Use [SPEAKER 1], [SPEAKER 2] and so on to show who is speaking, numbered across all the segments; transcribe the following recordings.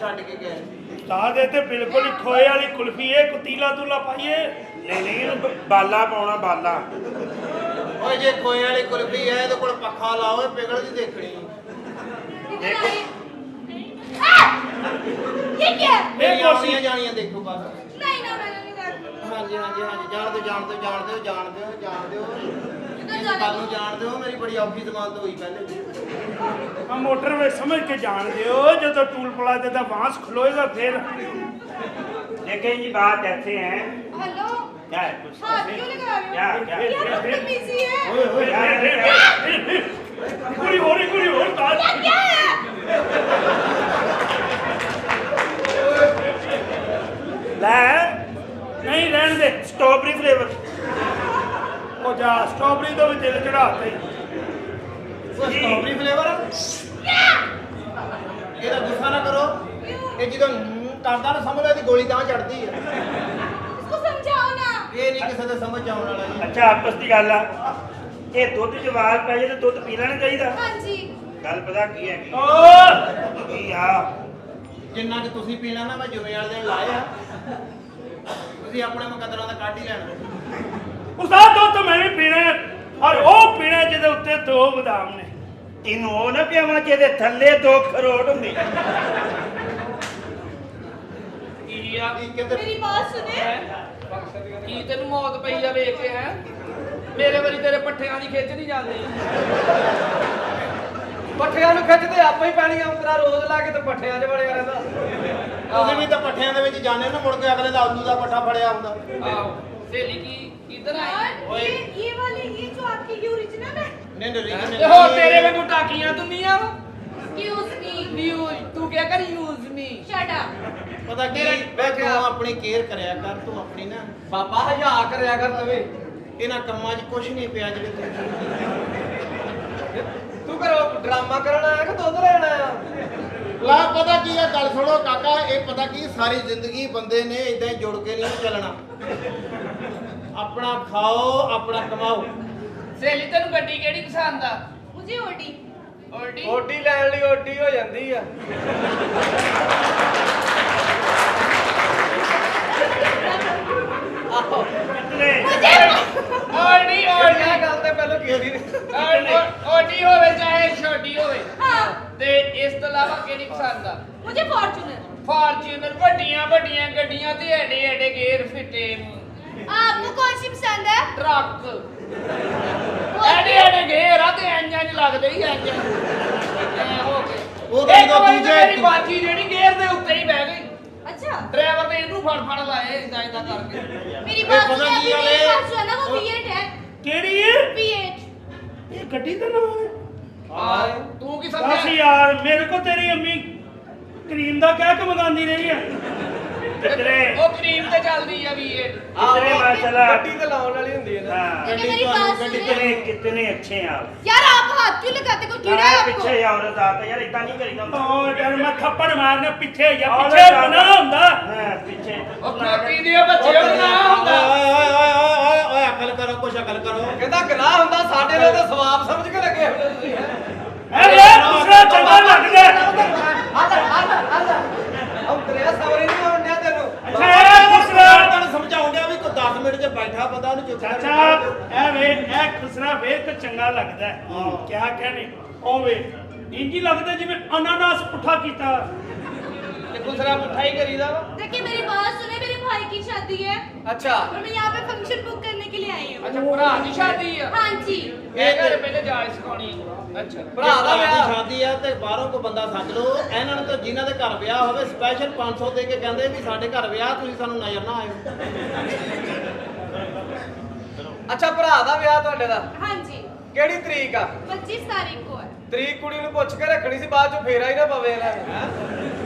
[SPEAKER 1] ਛੱਡ ਕੇ ਗਏ।
[SPEAKER 2] ਉਸਤਾਦ ਇਹ ਤੇ ਬਿਲਕੁਲ ਹੀ ਖੋਏ ਵਾਲੀ ਕੁਲਫੀ ਏ, ਕੁਤੀਲਾ ਤੂਲਾ ਪਾਈਏ।
[SPEAKER 3] ਨਹੀਂ ਬਾਲਾ ਪਾਉਣਾ ਬਾਲਾ।
[SPEAKER 1] ਓਏ ਜੇ ਖੋਏ ਵਾਲੀ ਕੁਲਫੀ ਹੈ ਇਹਦੇ ਕੋਲ ਪੱਖਾ ਲਾਓ, ਇਹ ਪਿਘਲਦੀ ਦੇਖਣੀ।
[SPEAKER 4] इधर आइए। ये क्या है?
[SPEAKER 1] ਮੇਰੀਆਂ ਆਉਣੀਆਂ ਜਾਣੀਆਂ ਦੇਖੋ ਬਸ।
[SPEAKER 4] नहीं ना मैंने नहीं देखा।
[SPEAKER 1] ਹਾਂਜੀ ਹਾਂਜੀ ਹਾਂਜੀ ਜਾਣ ਦਿਓ ਜਾਣ ਦਿਓ ਜਾਣ ਦਿਓ ਜਾਣ ਦਿਓ ਜਾਣ ਦਿਓ
[SPEAKER 4] इधर
[SPEAKER 1] ਇਸ
[SPEAKER 4] जाने
[SPEAKER 1] ਗੱਲ ਨੂੰ
[SPEAKER 4] दो।
[SPEAKER 1] ਜਾਣ ਦਿਓ। ਮੇਰੀ ਬੜੀ ਔਖੀ ਜ਼ਮਾਨਤ ਹੋਈ ਪਹਿਲੇ।
[SPEAKER 2] ਆ ਮੋਟਰ ਵੇ ਸਮਝ ਕੇ ਜਾਣ ਦਿਓ, ਜਦੋਂ ਟੂਲ ਪਲਾਜ਼ੇ ਦਾ ਬਾਂਸ ਖਲੋਏਗਾ ਫਿਰ।
[SPEAKER 3] देखें जी बात ऐसे है।
[SPEAKER 4] हेलो।
[SPEAKER 3] क्या है कुछ?
[SPEAKER 4] हाथ क्यों लगा रहे हो?
[SPEAKER 3] क्या क्या
[SPEAKER 4] ये बदतमीजी है।
[SPEAKER 2] ਓਏ ਓਏ
[SPEAKER 3] क्या है?
[SPEAKER 2] ਕੁੜੀ ਹੋਰ ਉਸਤਾਦ।
[SPEAKER 4] ये क्या है?
[SPEAKER 2] ਲੈ ਨਹੀਂ ਰਹਿਣ ਦੇ।
[SPEAKER 3] Strawberry flavour.
[SPEAKER 2] ਉਹ ਜਾ ਸਟ੍ਰਾਬੇਰੀ ਤੋਂ ਵੀ ਦਿਲ ਚੜਾਤਾ ਹੀ।
[SPEAKER 1] ਉਹ ਸਟ੍ਰਾਬੇਰੀ ਫਲੇਵਰ ਇਹਦਾ ਗੁੱਸਾ ਨਾ ਕਰੋ। ਇਹ ਜਦੋਂ ਕਰਦਾ ਨਾ ਸਮਝ ਲਓ ਇਹਦੀ ਗੋਲੀ ਤਾਂ ਚੜਦੀ ਹੈ।
[SPEAKER 4] इसको समझाओ ना।
[SPEAKER 1] ਇਹ ਨਹੀਂ ਕਿਸੇ ਦੇ ਸਮਝ ਆਉਣ ਵਾਲਾ ਜੀ।
[SPEAKER 3] अच्छा आपस की गल आ, ये दुध च वाल पै जाए तो दुध पी लेना चाहिए।
[SPEAKER 4] हाँ जी।
[SPEAKER 3] गल पता की है
[SPEAKER 2] ਓ
[SPEAKER 3] की आ
[SPEAKER 1] ਜਿੰਨਾ ਕਿ ਤੁਸੀਂ ਪੀਣਾ ਨਾ ਮੈਂ ਜੁਮੇ ਵਾਲੇ ਦਿਨ ਲਾਇਆ। ਤੁਸੀਂ ਆਪਣੇ ਮੁਕੱਦਰਾਂ ਦਾ ਕੱਢ ਹੀ ਲੈਣਾ।
[SPEAKER 2] ਉਸਤਾਦ ਦੁੱਧ ਤਾਂ ਮੈਂ ਵੀ ਪੀਣਾ ਹੈ, ਔਰ ਉਹ ਪੀਣਾ ਜਿਹਦੇ ਉੱਤੇ 2 ਬਦਾਮ ਨੇ।
[SPEAKER 3] इनू ओ ना पियावा जेदे थल्ले 2 करोड़ हुंदे।
[SPEAKER 1] ਕੀ ਕਹਿੰਦੇ
[SPEAKER 4] मेरी बात सुने।
[SPEAKER 5] ਕੀ ਤੈਨੂੰ ਮੌਤ ਪਈ ਆ ਵੇਖ ਕੇ ਹੈ ਮੇਰੇ ਵਾਰੀ ਤੇਰੇ ਪੱਠਿਆਂ ਦੀ ਖਿੱਚ ਨਹੀਂ ਜਾਂਦੀ ਪੱਠਿਆਂ ਨੂੰ ਖਿੱਚਦੇ ਆਪੇ ਹੀ ਪੈਣੀਆਂ ਉਤਰਾ ਰੋਜ਼ ਲਾ ਕੇ ਤੇ ਪੱਠਿਆਂ 'ਚ ਵੜਿਆ ਰਹਿੰਦਾ
[SPEAKER 1] ਤੁਸੀਂ ਵੀ ਤਾਂ ਪੱਠਿਆਂ ਦੇ ਵਿੱਚ ਜਾਂਦੇ ਹੋ ਨਾ, ਮੁੜ ਕੇ ਅਗਲੇ ਦਾ ਆਲੂ ਦਾ ਪੱਠਾ ਫੜਿਆ ਹੁੰਦਾ।
[SPEAKER 5] ਆਹੋ ਸਹੇਲੀ ਕੀ ਕਿੱਧਰ ਆਈ
[SPEAKER 4] और ये वाली ये जो आपकी ये ओरिजिनल है।
[SPEAKER 1] ਨਹੀਂ ਨਹੀਂ
[SPEAKER 5] ਤੇ ਹੋਰ ਤੇਰੇ ਵਾਂਗੂ ਟਾਕੀਆਂ ਦੁਨੀਆ ਵਾ
[SPEAKER 4] Excuse me.
[SPEAKER 5] ਨਿਊਜ਼ ਤੂੰ ਕਿਆ ਕਰ ਯੂਜ਼ ਮੀ
[SPEAKER 4] Shut up.
[SPEAKER 1] ਪਤਾ ਕੀ
[SPEAKER 5] ਮੈਂ
[SPEAKER 1] ਤੂੰ ਆਪਣੀ ਕੇਅਰ ਕਰਿਆ ਕਰ। ਤੂੰ ਆਪਣੀ ਨਾ
[SPEAKER 5] ਬਾਬਾ ਹਯਾ ਕਰਿਆ ਕਰ ਤਵੇ
[SPEAKER 1] ਇਹਨਾਂ ਕੰਮਾਂ 'ਚ ਕੁਝ ਨਹੀਂ ਪਿਆ ਜਿਹੜੇ
[SPEAKER 5] ਤੂੰ ਕਰੋ ਡਰਾਮਾ ਕਰਨ ਆਇਆ ਕਿ ਦੁੱਧ ਲੈਣ ਆਇਆ
[SPEAKER 1] ਲਾ ਪਤਾ ਕੀ ਆ, ਗੱਲ ਸੁਣੋ ਕਾਕਾ। ਇਹ ਪਤਾ ਕੀ ਸਾਰੀ ਜ਼ਿੰਦਗੀ ਬੰਦੇ ਨੇ ਇਦਾਂ ਹੀ ਜੁੜ ਕੇ ਨਹੀਂ ਚੱਲਣਾ। ਆਪਣਾ ਖਾਓ ਆਪਣਾ ਕਮਾਓ।
[SPEAKER 5] ਸਹੇਲੀ ਤੈਨੂੰ ਗੱਡੀ ਕਿਹੜੀ ਪਸੰਦ ਆ
[SPEAKER 4] मुझे ओडी।
[SPEAKER 5] ਓਡੀ
[SPEAKER 6] ਓਡੀ ਲੈਣ ਲਈ ਓਡੀ ਹੋ ਜਾਂਦੀ ਆ
[SPEAKER 3] कितने
[SPEAKER 5] ਓਡੀ ਓਡੀ
[SPEAKER 6] ਇਹ ਗੱਲ ਤੇ ਪਹਿਲਾਂ ਕੀਤੀ
[SPEAKER 5] ਓਡੀ ਹੋਵੇ ਚਾਹੇ ਛੋਟੀ ਹੋਵੇ
[SPEAKER 4] हाँ।
[SPEAKER 5] ਤੇ ਇਸ ਤੋਂ ਇਲਾਵਾ ਕਿਹੜੀ ਪਸੰਦ ਆ
[SPEAKER 4] मुझे फॉर्च्यूनर।
[SPEAKER 5] ਫਾਰਚੂਨਰ ਵੱਡੀਆਂ ਵੱਡੀਆਂ ਗੱਡੀਆਂ ਤੇ ਐਡੇ ਐਡੇ ਗੇਅਰ ਫਿੱਟੇ
[SPEAKER 4] आपको कौन सी पसंद है?
[SPEAKER 5] ਟਰੱਕ ਐਡੇ ਐਡੇ ਗੇਅਰ ਆ ਤੇ ਇੰਜਨ ਲੱਗਦੇ ਹੀ ਇੰਜਨ ਹੋ ਗਏ
[SPEAKER 1] ਉਹ ਤਾਂ
[SPEAKER 5] ਇੱਕ
[SPEAKER 1] ਜਦੋਂ
[SPEAKER 5] ਵਾਰੀ
[SPEAKER 1] ਦੂਜੇ-
[SPEAKER 5] ਤਾਂ ਮੇਰੀ ਬਾਜੀ ਜਿਹੜੀ ਗੇਅਰ ਦੇ ਉੱਤੇ ਹੀ ਬਹਿ ਗਈ
[SPEAKER 4] अच्छा।
[SPEAKER 5] ਡਰਾਈਵਰ ਨੇ ਇਹਨੂੰ ਫੜ ਲਾਏ ਇਦਾਂ ਇਦਾਂ ਕਰਕੇ
[SPEAKER 4] मेरी
[SPEAKER 1] ये
[SPEAKER 4] बात
[SPEAKER 1] पता
[SPEAKER 4] सुने।
[SPEAKER 1] नहीं
[SPEAKER 4] अभी
[SPEAKER 1] वाले-
[SPEAKER 4] मेरी बात सुनो ना, वो V8 है।
[SPEAKER 2] ਕਿਹੜੀ ਹੈ
[SPEAKER 4] V8।
[SPEAKER 2] ਇਹ ਗੱਡੀ ਦਾ ਨਾਮ ਹੈ?
[SPEAKER 5] ਹਾਂ ਤੂੰ ਕੀ
[SPEAKER 2] ਬਸ
[SPEAKER 5] ਸਮਝਿਆ
[SPEAKER 2] ਯਾਰ ਮੇਰੇ ਕੋ ਤੇਰੀ ਅੰਮੀ ਕਰੀਮ ਦਾ ਕਹਿ ਕੇ ਮੰਗਾਉਂਦੀ ਰਹੀ ਹੈ।
[SPEAKER 3] कितने
[SPEAKER 5] ਉਹ ਕਰੀਮ ਤੇ ਚੱਲਦੀ ਆ V8
[SPEAKER 3] कितने माशाल्लाह।
[SPEAKER 6] ਗੱਡੀ ਤੇ ਲਾਉਣ ਵਾਲੀ ਹੁੰਦੀ ਹੈ ਨਾ
[SPEAKER 3] हाँ
[SPEAKER 4] लेकिन मेरी बात
[SPEAKER 3] कितने
[SPEAKER 4] सुने।
[SPEAKER 3] कितने अच्छे हैं आप।
[SPEAKER 4] यार आप हाथ क्यों लगाते? कोई कीड़ा है
[SPEAKER 3] हाँ,
[SPEAKER 4] आपको?
[SPEAKER 3] पीछे ही औरत आता यार इतना नहीं करेगा।
[SPEAKER 2] ਓ ਯਾਰ ਮੈਂ ਥੱਪੜ ਮਾਰਨਾ ਪਿੱਛੇ ਜਾਂ
[SPEAKER 3] औरत
[SPEAKER 2] ਪਿੱਛੇ
[SPEAKER 3] आता।
[SPEAKER 2] ਬਣਾ ਹੁੰਦਾ।
[SPEAKER 3] हाँ, पीछे
[SPEAKER 5] ਉਹ ਖੋਤੀ ਦੀ ਬੱਚੇ ਨੂੰ ਨਾ ਹੁੰਦਾ
[SPEAKER 1] ਓਏ ਅਕਲ ਕਰੋ, ਕੁਛ ਅਕਲ ਕਰੋ।
[SPEAKER 6] ਕਹਿੰਦਾ ਗਨਾਹ ਹੁੰਦਾ ਸਾਡੇ ਨਾਲ ਤਾਂ ਸਵਾਬ ਸਮਝ ਕੇ ਲੱਗੇ ਹੋਏ ਤੁਸੀਂ
[SPEAKER 2] ਅਰੇ ਦੂਸਰਾ ਚੰਗਾ ਲੱਗਦਾ।
[SPEAKER 6] ਤੇਰੇ ਸਵਰੀ ਨਹੀਂ ਆਉਂਦਿਆ ਤੈਨੂੰ
[SPEAKER 2] ਅੱਛਾ ਇਹ ਖੁਸਰਾ
[SPEAKER 1] ਤੁਹਾਨੂੰ ਸਮਝਾਉਣ ਡਿਆ ਵੀ ਕੋਈ 10 ਮਿੰਟ 'ਚ ਬੈਠਾ ਬੰਦਾ ਉਹਨੂੰ ਚੁੱਪ
[SPEAKER 2] ਚਾਚਾ ਇਹ ਵੇ ਇਹ ਖੁਸਰਾ ਵੇਖ ਕੇ ਚੰਗਾ ਲੱਗਦਾ ਹੈ। ਕਿਆ ਕਹਿਣੇ ਉਹ ਵੇ ਇੰਜੀ ਲੱਗਦਾ ਜਿਵੇਂ ਅਨਾਨਾਸ ਪੁੱਠਾ ਕੀਤਾ।
[SPEAKER 5] ਤੇ ਦੂਸਰਾ ਪੁੱਠਾ ਹੀ ਕਰੀਦਾ ਵਾ
[SPEAKER 4] देखिए मेरी बात सुने। मेरे भाई की शादी है
[SPEAKER 6] ਅੱਛਾ
[SPEAKER 4] और मैं यहाँ पे फंक्शन बुक करने के लिए आई हूँ।
[SPEAKER 5] ਅੱਛਾ ਭਰਾ ਦੀ ਸ਼ਾਦੀ ਆ
[SPEAKER 4] हाँ जी।
[SPEAKER 5] ਇਹ ਘਰ ਪਹਿਲੇ ਜਾਇਜ਼ ਸਿਖਾਉਣੀ ਅੱਛਾ
[SPEAKER 6] ਭਰਾ ਦਾ
[SPEAKER 1] ਦੀ
[SPEAKER 6] ਵਿਆਹ
[SPEAKER 1] ਸ਼ਾਦੀ ਆ ਤੇ ਬਾਹਰੋਂ ਕੋ ਬੰਦਾ ਸੱਦ ਲਓ। ਇਹਨਾਂ ਨੂੰ ਤਾਂ ਜਿਨ੍ਹਾਂ ਦੇ ਘਰ ਵਿਆਹ ਹੋਵੇ ਸਪੈਸ਼ਲ 500 ਦੇ ਕੇ ਕਹਿੰਦੇ ਵੀ ਸਾਡੇ ਘਰ ਵਿਆਹ, ਤੁਸੀਂ ਸਾਨੂੰ ਨਜ਼ਰ ਨਾ ਆਇਓ।
[SPEAKER 6] ਅੱਛਾ ਭਰਾ ਦਾ ਵਿਆਹ ਤੁਹਾਡੇ ਦਾ
[SPEAKER 4] हाँ जी।
[SPEAKER 6] ਕਿਹੜੀ ਤਰੀਕ ਆ
[SPEAKER 4] 25 तारीख को है।
[SPEAKER 6] ਤਰੀਕ ਕੁੜੀ ਨੂੰ ਪੁੱਛ ਕੇ ਰੱਖਣੀ ਸੀ, ਬਾਅਦ ਚ ਫੇਰਾ ਹੀ ਨਾ ਪਵੇ ਇਹਨਾਂ ਨੂੰ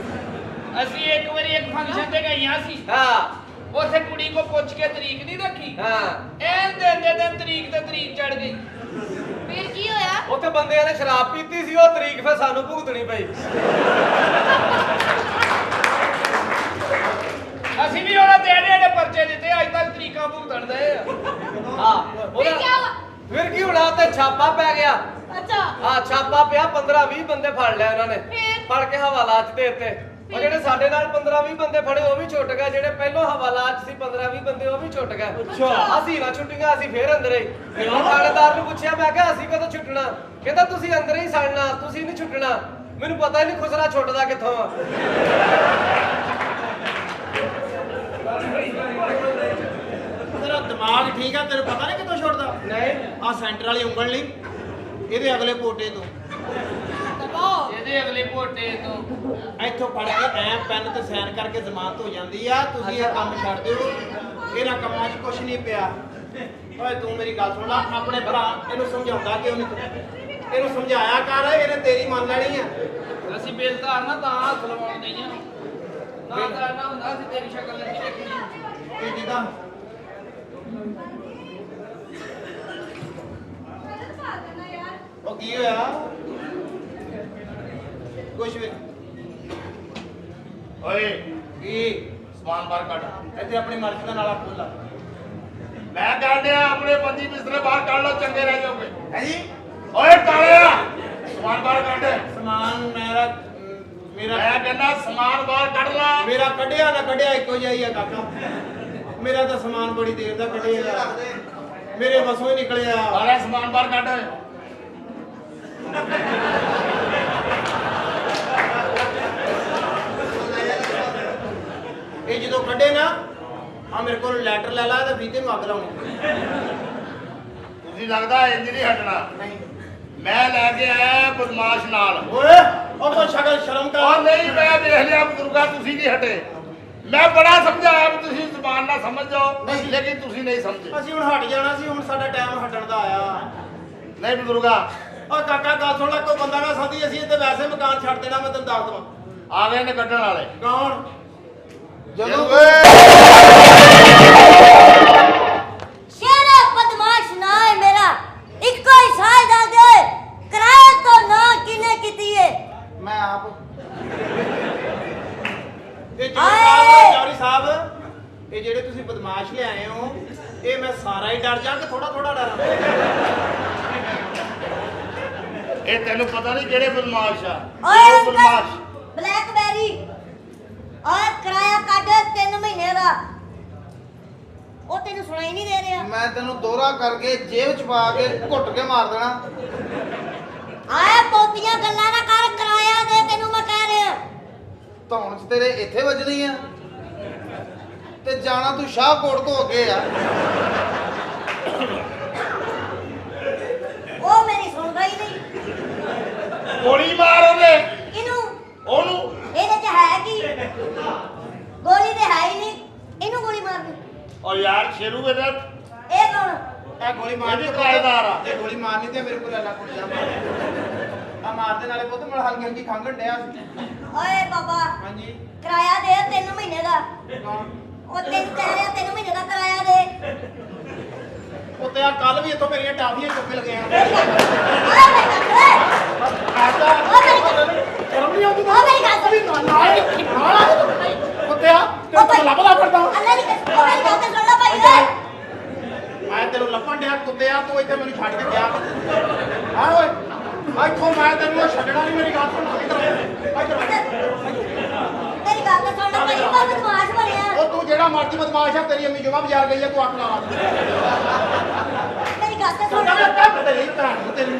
[SPEAKER 5] ਅਸੀਂ ਇੱਕ ਵਾਰੀ ਇੱਕ ਫੰਕਸ਼ਨ ਤੇ ਗਈਆਂ ਸੀ
[SPEAKER 6] ਹਾਂ
[SPEAKER 5] ਉੱਥੇ ਕੁੜੀ ਕੋ ਪੁੱਛ ਕੇ ਤਰੀਕ ਨਹੀਂ ਰੱਖੀ
[SPEAKER 6] ਹਾਂ
[SPEAKER 5] ਐਨ ਦਿਨ ਦੇ ਦਿਨ ਤਰੀਕ ਤੇ ਤਰੀਕ ਚੜ ਗਈ
[SPEAKER 4] फिर की होया?
[SPEAKER 6] ਉੱਥੇ ਬੰਦਿਆਂ ਨੇ ਸ਼ਰਾਬ ਪੀਤੀ ਸੀ, ਉਹ ਤਰੀਕ ਫਿਰ ਸਾਨੂੰ ਭੁਗਤਣੀ ਪਈ
[SPEAKER 5] ਅਸੀਂ ਵੀ ਉਹਨਾਂ ਦੇ ਐਡੇ ਪਰਚੇ ਦਿੱਤੇ ਅੱਜ ਤੱਕ ਤਰੀਕਾਂ ਭੁਗਤਣ ਦੇ ਆ
[SPEAKER 6] ਹਾਂ
[SPEAKER 4] फिर क्या हुआ?
[SPEAKER 6] ਫਿਰ ਕੀ ਹੋਣਾ, ਉੱਤੇ ਛਾਪਾ ਪੈ ਗਿਆ
[SPEAKER 4] अच्छा।
[SPEAKER 6] ਹਾਂ ਛਾਪਾ ਪਿਆ 15-20 ਬੰਦੇ ਫੜ ਲਿਆ ਉਹਨਾਂ ਨੇ
[SPEAKER 4] ਫਿਰ?
[SPEAKER 6] ਫੜ ਕੇ ਹਵਾਲਾ ਚ ਦੇ ਦਿੱਤੇ ਉਹ ਜਿਹੜੇ ਸਾਡੇ ਨਾਲ 15-20 ਬੰਦੇ ਫੜੇ ਉਹ ਵੀ ਛੁੱਟ ਗਏ, ਜਿਹੜੇ ਪਹਿਲੋਂ ਹਵਾਲਾਤ 'ਚ ਸੀ 15-20 ਬੰਦੇ ਉਹ ਵੀ ਛੁੱਟ ਗਏ।
[SPEAKER 2] ਅੱਛਾ।
[SPEAKER 6] ਅਸੀਂ ਨਾ ਛੁੱਟੀਆਂ, ਅਸੀਂ ਫੇਰ ਅੰਦਰ ਹੀ। ਮੈਂ ਥਾਣੇਦਾਰ ਨੂੰ ਪੁੱਛਿਆ, ਮੈਂ ਕਿਹਾ ਅਸੀਂ ਕਦੋਂ ਛੁੱਟਣਾ? ਕਹਿੰਦਾ ਤੁਸੀਂ ਅੰਦਰ ਹੀ ਸੜਨਾ, ਤੁਸੀਂ ਨਹੀਂ ਛੁੱਟਣਾ। ਮੈਨੂੰ ਪਤਾ ਹੀ ਨਹੀਂ ਖੁਸਰਾ ਛੁੱਟਦਾ ਕਿੱਥੋਂ ਆ।
[SPEAKER 1] ਤੇਰਾ ਦਿਮਾਗ ਠੀਕ ਆ, ਤੈਨੂੰ ਪਤਾ ਨਹੀਂ ਕਿੱਥੋਂ ਛੁੱਟਦਾ?
[SPEAKER 6] ਨਹੀਂ
[SPEAKER 1] ਆ ਸੈਂਟਰ ਵਾਲੀ ਉਂਗਲ ਨਹੀਂ, ਇਹਦੇ ਅਗਲੇ ਪੋਟੇ ਤੋਂ
[SPEAKER 4] दबाओ
[SPEAKER 5] ਇਹਦੇ ਅਗਲੇ ਮੋਟੇ ਤੋਂ
[SPEAKER 1] ਇੱਥੋਂ ਫੜ ਕੇ ਐ ਪੈਨ ਤੇ ਸਾਈਨ ਕਰਕੇ ਜ਼ਮਾਨਤ ਹੋ ਜਾਂਦੀ ਆ। ਤੁਸੀਂ ਇਹ ਕੰਮ ਛੱਡ ਦਿਓ, ਇਹਨਾਂ ਕੰਮਾਂ 'ਚ ਕੁਛ ਨਹੀਂ ਪਿਆ। ਓਏ ਤੂੰ ਮੇਰੀ ਗੱਲ ਸੁਣ ਲੈ, ਆਪਣੇ ਭਰਾ ਇਹਨੂੰ ਸਮਝਾਉਂਦਾ ਕਿਉਂ ਨਹੀਂ? ਇਹਨੂੰ ਸਮਝਾਇਆ ਕਰ, ਇਹਨੇ ਤੇਰੀ ਮੰਨ ਲੈਣੀ ਆ।
[SPEAKER 5] ਅਸੀਂ ਬੇਲਦਾਰ ਨਾ ਤਾਂ ਹੱਥ ਲਵਾਉਣ ਦਈਆਂ ਨਾ ਕਰਨਾ ਹੁੰਦਾ ਅਸੀਂ ਤੇਰੀ ਸ਼ਕਲ ਨਹੀਂ ਦੇਖਣੀ।
[SPEAKER 1] ਇਹ ਜਿੱਦਾਂ ਉਹ ਕੀ ਹੋਇਆ? ਕੁਛ ਵੀ
[SPEAKER 7] ਓਏ
[SPEAKER 1] ਕੀ?
[SPEAKER 7] ਸਮਾਨ ਬਾਹਰ ਕੱਢ।
[SPEAKER 1] ਇੱਥੇ ਆਪਣੀ ਮਰਜ਼ੀ ਦਾ ਨਾਲਾ ਖੋਲਾ
[SPEAKER 7] ਮੈਂ ਕਹਿੰਦਿਆ ਆਪਣੇ ਬੰਦੀ ਬਿਸਤਰੇ ਬਾਹਰ ਕੱਢ ਲਓ, ਚੰਗੇ ਰਹਿ ਜਾਓਗੇ।
[SPEAKER 1] ਹੈ ਜੀ।
[SPEAKER 7] ਓਏ ਕਾਲਿਆ ਸਮਾਨ ਬਾਹਰ ਕੱਢ।
[SPEAKER 1] ਸਮਾਨ ਮੇਰਾ
[SPEAKER 7] ਮੈਂ ਕਹਿੰਦਾ ਸਮਾਨ ਬਾਹਰ ਕੱਢ ਲਾ।
[SPEAKER 1] ਮੇਰਾ ਕੱਢਿਆ ਨਾ ਕੱਢਿਆ ਇੱਕੋ ਜਿਹਾ ਹੀ ਆ ਕਾਕਾ। ਮੇਰਾ ਤਾਂ ਸਮਾਨ ਬੜੀ ਦੇਰ ਦਾ ਕੱਢਿਆ, ਮੇਰੇ ਵਸੋਂ ਹੀ ਨਿਕਲਿਆ।
[SPEAKER 7] ਸਾਰਾ ਸਮਾਨ ਬਾਹਰ ਕੱਢ।
[SPEAKER 1] ਇਹ ਜਦੋਂ ਕੱਢੇ ਨਾ ਆ ਮੇਰੇ ਕੋਲ ਲੈਟਰ ਲੈ ਲਾ ਤੇ ਫੀਤੇ ਨੂੰ ਅੱਗ ਲਾਉਣੀ।
[SPEAKER 7] ਤੁਸੀਂ ਲੱਗਦਾ ਇੰਜ ਨਹੀਂ ਹਟਣਾ।
[SPEAKER 1] ਨਹੀਂ
[SPEAKER 7] ਮੈਂ ਲੈ ਕੇ ਆਇਆ ਬਦਮਾਸ਼ ਨਾਲ।
[SPEAKER 1] ਓਏ ਉਹ ਕੋਈ ਸ਼ਕਲ ਸ਼ਰਮ
[SPEAKER 7] ਉਹ
[SPEAKER 1] ਕਰ।
[SPEAKER 7] ਨਹੀਂ, ਮੈਂ ਦੇਖ ਲਿਆ ਬਜ਼ੁਰਗਾ, ਤੁਸੀਂ ਨਹੀਂ ਹਟੇ। ਮੈਂ ਬੜਾ ਸਮਝਾਇਆ ਵੀ ਤੁਸੀਂ ਜ਼ੁਬਾਨ ਨਾਲ ਸਮਝ ਜਾਓ,
[SPEAKER 1] ਨਹੀਂ।
[SPEAKER 7] ਲੇਕਿਨ ਤੁਸੀਂ ਨਹੀਂ ਸਮਝੇ।
[SPEAKER 1] ਅਸੀਂ ਹੁਣ ਹਟ ਜਾਣਾ ਸੀ, ਹੁਣ ਸਾਡਾ ਟਾਈਮ ਹਟਣ ਦਾ ਆਇਆ।
[SPEAKER 7] ਨਹੀਂ ਬਜ਼ੁਰਗਾ,
[SPEAKER 1] ਓ ਕਾਕਾ ਗੱਲ ਸੁਣ ਲੈ, ਕੋਈ ਬੰਦਾ ਨਾ ਸਾਦੀ, ਅਸੀਂ ਇੱਥੇ ਵੈਸੇ ਮਕਾਨ ਛੱਡ ਦੇਣਾ। ਮੈਂ ਤੈਨੂੰ ਦੱਸ ਦਵਾਂ।
[SPEAKER 7] ਆ ਗਏ ਨੇ ਕੱਢਣ ਵਾਲੇ।
[SPEAKER 1] ਕੌਣ? ਜਦੋਂ
[SPEAKER 8] शेर बदमाश ना है मेरा, इको ही साज डाल दे। किराया तो ना किने किती है।
[SPEAKER 1] ਮੈਂ ਆਪ ਇਹ
[SPEAKER 8] ਆਏ।
[SPEAKER 1] ਚੌਰੀ ਸਾਹਿਬ, ਇਹ ਜਿਹੜੇ ਤੁਸੀਂ ਬਦਮਾਸ਼ ਲਿਆਏ ਹੋ, ਇਹ ਮੈਂ ਸਾਰਾ ਹੀ ਡਰ ਜਾ ਕਿ ਥੋੜਾ ਥੋੜਾ ਡਰਾਂ?
[SPEAKER 7] ਇਹ ਤੈਨੂੰ ਪਤਾ ਨਹੀਂ ਕਿਹੜੇ ਬਦਮਾਸ਼ ਆ।
[SPEAKER 8] ओए
[SPEAKER 7] ਕਿਹੜੇ
[SPEAKER 8] अंकल,
[SPEAKER 7] ਬਦਮਾਸ਼?
[SPEAKER 8] ब्लैकबेरी और किराया काट 3 महीने का। ਉਹ ਤੈਨੂੰ ਸੁਣਾਈ ਨਹੀਂ ਦੇ ਰਿਹਾ।
[SPEAKER 1] ਮੈਂ ਤੈਨੂੰ ਦੋਹਰਾ ਕਰਕੇ ਜੇਬ ਚ ਪਾ ਕੇ ਘੁੱਟ ਕੇ ਮਾਰ ਦੇਣਾ।
[SPEAKER 8] ਆਏ ਪੋਤੀਆਂ ਗੱਲਾਂ ਨਾ ਕਰ, ਕਿਰਾਇਆ ਦੇ ਤੈਨੂੰ ਮੈਂ ਕਹਿ ਰਿਹਾ।
[SPEAKER 1] ਧੌਣ ਚ ਤੇਰੇ ਇੱਥੇ ਵੱਜਣੀ ਆ ਤੇ ਜਾਣਾ ਤੂੰ ਸ਼ਾਹਕੋਟ ਤੋਂ ਅੱਗੇ ਆ।
[SPEAKER 8] ਉਹ ਮੇਰੀ ਸੁਣਦਾ ਹੀ ਨਹੀਂ।
[SPEAKER 7] ਗੋਲੀ ਮਾਰ ਉਹਨੇ
[SPEAKER 8] ਇਹਨੂੰ
[SPEAKER 7] ਉਹਨੂੰ।
[SPEAKER 8] ਇਹਦੇ ਚ ਹੈ ਕੀ? ਗੋਲੀ ਤੇ ਹੈ ਹੀ ਨਹੀਂ, ਇਹਨੂੰ ਗੋਲੀ ਮਾਰਨੀ।
[SPEAKER 7] ਔਰ ਯਾਰ ਸ਼ੇਰੂ ਇਹਦੇ
[SPEAKER 8] ਇਹ ਕੌਣ?
[SPEAKER 1] ਇਹ ਗੋਲੀ ਮਾਰ
[SPEAKER 7] ਇਹਦੇ ਕਿਰਾਏਦਾਰ ਆ।
[SPEAKER 1] ਇਹ ਗੋਲੀ ਮਾਰਨੀ ਤੇ ਮੇਰੇ ਕੋਲ ਲੈ ਲਾ ਕੁੜੀਆਂ ਮਾਰ। ਆ ਮਾਰਦੇ ਨਾਲੇ ਪੁੱਤ ਮਲ ਹਲਕੀ ਹਲਕੀ ਖੰਘਣ ਡਿਆ ਸੀ।
[SPEAKER 8] ਓਏ ਬਾਬਾ,
[SPEAKER 1] ਹਾਂਜੀ
[SPEAKER 8] ਕਿਰਾਇਆ ਦੇ 3 ਮਹੀਨੇ ਦਾ।
[SPEAKER 1] ਕੌਣ?
[SPEAKER 8] ਉਹ ਤੈਨੂੰ ਕਹਿ ਰਿਹਾ 3 ਮਹੀਨੇ ਦਾ ਕਿਰਾਇਆ ਦੇ।
[SPEAKER 1] ਉੱਤੇ ਆ ਕੱਲ ਵੀ ਇੱਥੋਂ ਮੇਰੀਆਂ ਟਾਫੀਆਂ ਚੁੱਕ ਕੇ ਲਗੇ ਆ।
[SPEAKER 8] ਓਏ ਮੇਰੀ ਗੱਲ ਸੁਣ।
[SPEAKER 1] ਸ਼ਰਮ ਨਹੀਂ ਆਉਂਦੀ?
[SPEAKER 8] ਓ ਮੇਰੀ ਗੱਲ ਸੁਣ।
[SPEAKER 1] ਕੁੱਤਿਆ
[SPEAKER 8] ਓ ਭਾਈ,
[SPEAKER 1] ਲੱਭਦਾ ਫਿਰਦਾ।
[SPEAKER 8] ਅੱਲਾ ਦੀ ਕਸਮ, ਓ ਮੇਰੀ ਗੱਲ ਤਾਂ ਸੁਣ ਲੈ ਭਾਈ ਓਏ।
[SPEAKER 1] ਮੈਂ ਤੈਨੂੰ ਲੱਭਣ ਡਿਆ ਕੁੱਤਿਆ, ਤੂੰ ਇੱਥੇ ਮੈਨੂੰ ਛੱਡ ਕੇ ਗਿਆ। ਹਾਂ ਓਏ ਇੱਥੋਂ ਮੈਂ ਤੈਨੂੰ ਛੱਡਣਾ ਨਹੀਂ। ਮੇਰੀ ਗੱਲ ਸੁਣ, ਇੱਧਰ
[SPEAKER 8] ਮੇਰੀ ਗੱਲ ਤਾਂ ਸੁਣ ਲੈ ਭਾਈ, ਮੈਂ ਬਦਮਾਸ਼ ਬਣਿਆ।
[SPEAKER 1] ਉਹ ਤੂੰ ਜਿਹੜਾ ਮਰਜ਼ੀ ਬਦਮਾਸ਼ ਆ, ਤੇਰੀ ਅੰਮੀ ਜੁਮਾ ਬਾਜ਼ਾਰ ਗਈ ਆ, ਤੂੰ ਅੱਖ ਲਾ ਲਾ।
[SPEAKER 8] ਮੇਰੀ ਗੱਲ ਤਾਂ ਸੁਣ ਲੈ।
[SPEAKER 1] ਤੇਰੀ ਭੈਣ ਨੂੰ ਤੈਨੂੰ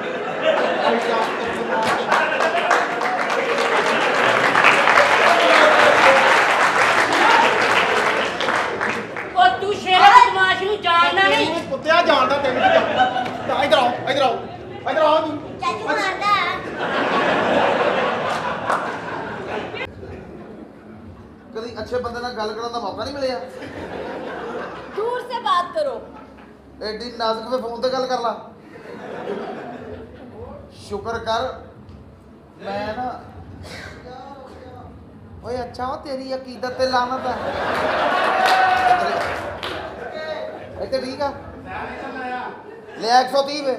[SPEAKER 9] ਉਹ ਤੂੰ ਸ਼ੇਰ ਬਦਮਾਸ਼ ਨੂੰ ਜਾਣਦਾ ਨਹੀਂ।
[SPEAKER 1] ਕੁੱਤਿਆ ਜਾਣਦਾ ਤੈਨੂੰ ਕੀ ਜਾਣਦਾ। ਇੱਧਰ ਆਓ, ਇੱਧਰ ਆਓ, ਇੱਧਰ ਆਓ ਤੂੰ।
[SPEAKER 8] ਚਾਚੂ ਮਾਰਦਾ।
[SPEAKER 1] ਕਦੀ ਅੱਛੇ ਬੰਦੇ ਨਾਲ ਗੱਲ ਕਰਨ ਦਾ ਮੌਕਾ ਨਹੀਂ ਮਿਲਿਆ?
[SPEAKER 4] दूर से बात करो।
[SPEAKER 1] ਐਡੀ ਨਾਜ਼ੁਕ ਵੇ ਫੋਨ ਤੇ ਗੱਲ ਕਰ ਲਾ। ਸ਼ੁਕਰ ਕਰ ਮੈਂ ਨਾ। ਓਏ ਅੱਛਾ, ਉਹ ਤੇਰੀ ਅਕੀਦਤ ਤੇ ਲਾਨਤ ਹੈ। ਇੱਥੇ ਠੀਕ ਆ, ਲੈ 130 ਵੇ।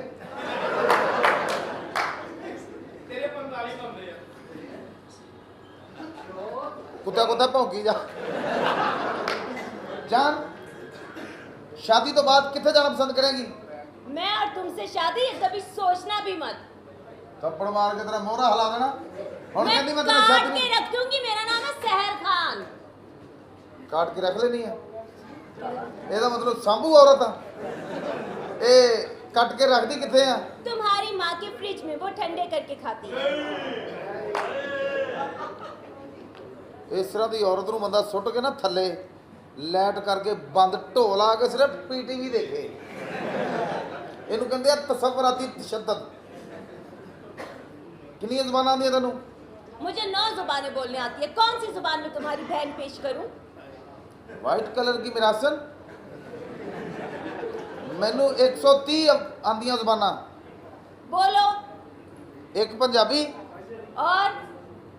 [SPEAKER 1] ਤੇਰੇ 45 ਬੰਦੇ ਆ। ਕੁੱਤਾ ਕੁੱਤਾ ਭੌਂਕੀ ਜਾ। ਜਾਨ, शादी तो बाद कितने जाना पसंद करेंगी?
[SPEAKER 4] मैं और तुमसे शादी कभी सोचना भी मत।
[SPEAKER 1] थप्पड़ मार के तेरा मोहरा हिला देना।
[SPEAKER 10] ਹੁਣ
[SPEAKER 4] मैं
[SPEAKER 10] ਕਹਿੰਦੀ ਮੈਂ ਤੈਨੂੰ
[SPEAKER 4] काट
[SPEAKER 10] ਛੱਡ
[SPEAKER 4] के
[SPEAKER 10] ਨਹੀਂ
[SPEAKER 4] रख दूंगी मेरा नाम है सहर खान
[SPEAKER 10] ਕਾਟ ਕੇ ਰੱਖ ਲੈਣੀ ਆ ਇਹਦਾ ਮਤਲਬ ਸਾਂਭੂ ਔਰਤ ਆ ਇਹ ਕੱਟ ਕੇ ਰੱਖਦੀ ਕਿੱਥੇ ਆ
[SPEAKER 4] तुम्हारी माँ के फ्रिज में वो ठंडे करके खाती है
[SPEAKER 10] ਇਸ ਤਰ੍ਹਾਂ ਦੀ ਔਰਤ ਨੂੰ ਬੰਦਾ ਸੁੱਟ ਕੇ ਨਾ ਥੱਲੇ ਲੈਟ ਕਰਕੇ ਬੰਦ ਢੋਲਾ ਕੇ ਸਿਰਫ ਪੀਟੀਵੀ ਦੇਖੇ ਇਹਨੂੰ ਕਹਿੰਦੇ ਆ ਤਸਵਰਾਤੀ ਤਸ਼ੱਦਦ ਕਿੰਨੀਆਂ ਜ਼ਬਾਨਾਂ ਆਉਂਦੀਆਂ ਤੈਨੂੰ
[SPEAKER 4] मुझे 9 जुबानें बोलने आती है कौन सी जुबान में तुम्हारी बहन पेश करूं
[SPEAKER 10] ਵਾਈਟ ਕਲਰ ਕੀ ਮਿਰਾਸਨ ਮੈਨੂੰ 130 ਆਉਂਦੀਆਂ ਜ਼ਬਾਨਾਂ
[SPEAKER 4] बोलो
[SPEAKER 10] ਇੱਕ ਪੰਜਾਬੀ
[SPEAKER 4] और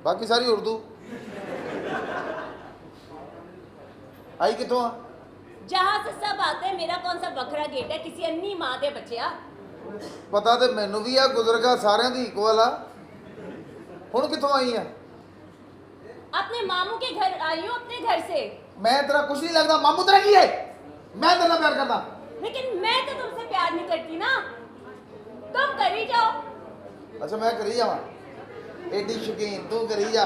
[SPEAKER 10] ਬਾਕੀ ਸਾਰੀ ਉਰਦੂ ਆਈ ਕਿੱਥੋਂ ਆ
[SPEAKER 4] जहाँ से सब आते हैं मेरा कौन सा बकरा गेट है किसी अन्नी माँ दे बच्चिया
[SPEAKER 10] ਪਤਾ ਤੇ ਮੈਨੂੰ ਵੀ ਆ ਗੁਜ਼ਰਗਾ ਸਾਰਿਆਂ ਦੀ ਇਕੁਅਲ ਆ ਹੁਣ ਕਿੱਥੋਂ ਆਈ ਆ
[SPEAKER 4] अपने मामू के घर आई हूँ अपने घर से
[SPEAKER 10] ਮੈਂ ਤੇਰਾ ਕੁਛ ਨਹੀਂ ਲੱਗਦਾ ਮਾਮੂ ਤੇਰਾ ਕੀ ਹੈ ਮੈਂ ਤੇਰੇ ਨਾਲ ਪਿਆਰ ਕਰਦਾ
[SPEAKER 4] लेकिन मैं तो तुमसे प्यार नहीं करती ना तुम कर ही जाओ
[SPEAKER 10] ਅੱਛਾ ਮੈਂ ਕਰੀ ਜਾਵਾਂ ਏਡੀ ਸ਼ੌਕੀਨ ਤੂੰ ਕਰੀ ਜਾ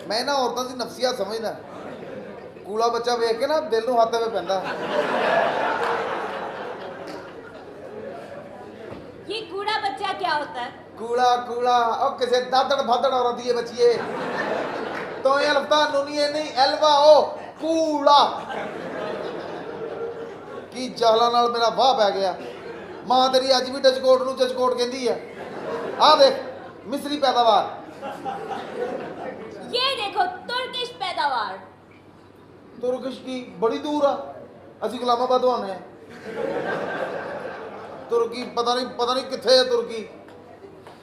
[SPEAKER 10] ਮੈਂ ਨਾ ਔਰਤਾਂ ਦੀ ਨਫਸੀਅਤ ਸਮਝਦਾ ਕੂਲਾ ਬੱਚਾ ਵੇਖ ਕੇ ਨਾ ਦਿਲ ਨੂੰ ਹੱਥ ਤੇ ਪੈਂਦਾ
[SPEAKER 4] ये कूड़ा बच्चा क्या होता है
[SPEAKER 10] ਕੂਲਾ ਕੂਲਾ ਉਹ ਕਿਸੇ ਦਾਦੜ ਭਾਦੜ ਔਰਤ ਦੀ ਬੱਚੀਏ ਤੋਂ ਇਹ ਲਫਤਾ ਨੂਨੀਏ ਨਹੀਂ ਐਲਵਾ ਉਹ ਕੂਲਾ ਕੀ ਚਾਹਲਾ ਨਾਲ ਮੇਰਾ ਵਾਹ ਪੈ ਗਿਆ ਮਾਂ ਤੇਰੀ ਅੱਜ ਵੀ ਡਚਕੋਟ ਨੂੰ ਚਚਕੋਟ ਕਹਿੰਦੀ ਆ ਆਹ ਦੇਖ ਮਿਸਰੀ ਪੈਦਾਵਾਰ
[SPEAKER 4] ये देखो तुर्किश पैदावार
[SPEAKER 10] ਤੁਰਕਿਸ਼ ਕੀ ਬੜੀ ਦੂਰ ਆ ਅਸੀਂ ਗੁਲਾਮਾਬਾਦ ਤੋਂ ਆਉਂਦੇ ਆ ਤੁਰਕੀ ਪਤਾ ਨਹੀਂ ਕਿੱਥੇ ਹੈ ਤੁਰਕੀ